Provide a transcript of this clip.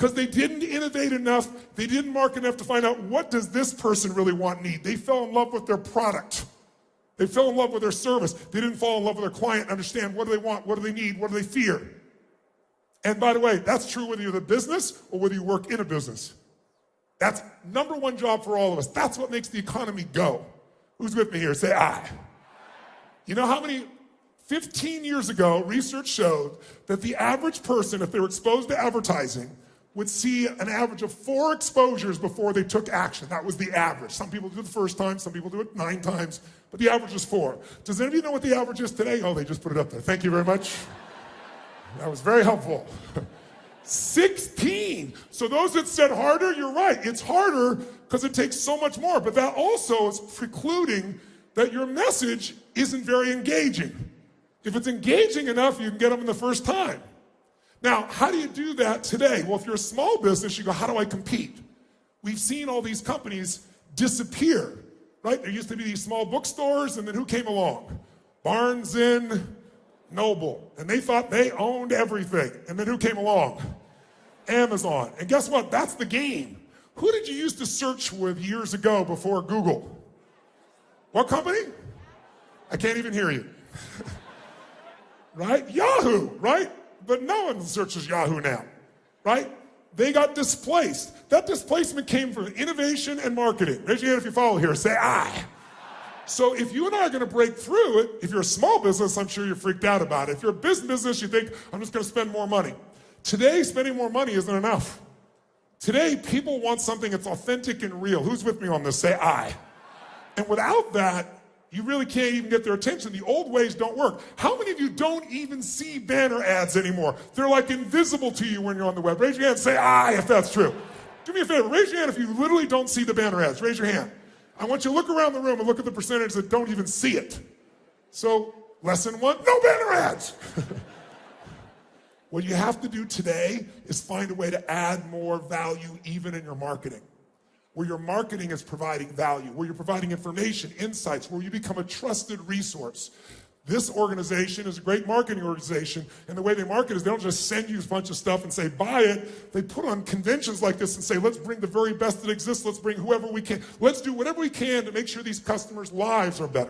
Because they didn't innovate enough, they didn't market enough to find out what does this person really want and need. They fell in love with their product. They fell in love with their service. They didn't fall in love with their client and understand what do they want, what do they need, what do they fear. And by the way, that's true whether you're the business or whether you work in a business. That's number one job for all of us. That's what makes the economy go. Who's with me here? Say aye. You know how many, 15 years ago, research showed that the average person, if they were exposed to advertising, would see an average of 4 exposures before they took action. That was the average. Some people do it the first time, some people do it 9 times, but the average is 4. Does anybody know what the average is today? Oh, they just put it up there. Thank you very much. That was very helpful. 16. So those that said harder, you're right. It's harder because it takes so much more, but that also is precluding that your message isn't very engaging. If it's engaging enough, you can get them in the first time. Now, how do you do that today? Well, if you're a small business, you go, how do I compete? We've seen all these companies disappear, right? There used to be these small bookstores, and then who came along? Barnes and Noble. And they thought they owned everything. And then who came along? Amazon. And guess what? That's the game. Who did you used to search with years ago before Google? What company? I can't even hear you. Right? Yahoo, right? But no one searches Yahoo now, right? They got displaced. That displacement came from innovation and marketing. Raise your hand if you follow here. Say aye. So if you and I are going to break through it, if you're a small business, I'm sure you're freaked out about it. If you're a business, you think, I'm just going to spend more money. Today, spending more money isn't enough. Today, people want something that's authentic and real. Who's with me on this? Say aye. And without that, you really can't even get their attention. The old ways don't work. How many of you don't even see banner ads anymore? They're like invisible to you when you're on the web. Raise your hand, say aye if that's true. Do me a favor, raise your hand if you literally don't see the banner ads. Raise your hand. I want you to look around the room and look at the percentage that don't even see it. So, lesson 1, no banner ads. What you have to do today is find a way to add more value even in your marketing. Where your marketing is providing value, where you're providing information, insights, where you become a trusted resource. This organization is a great marketing organization, and the way they market is they don't just send you a bunch of stuff and say, buy it. They put on conventions like this and say, let's bring the very best that exists. Let's bring whoever we can. Let's do whatever we can to make sure these customers' lives are better.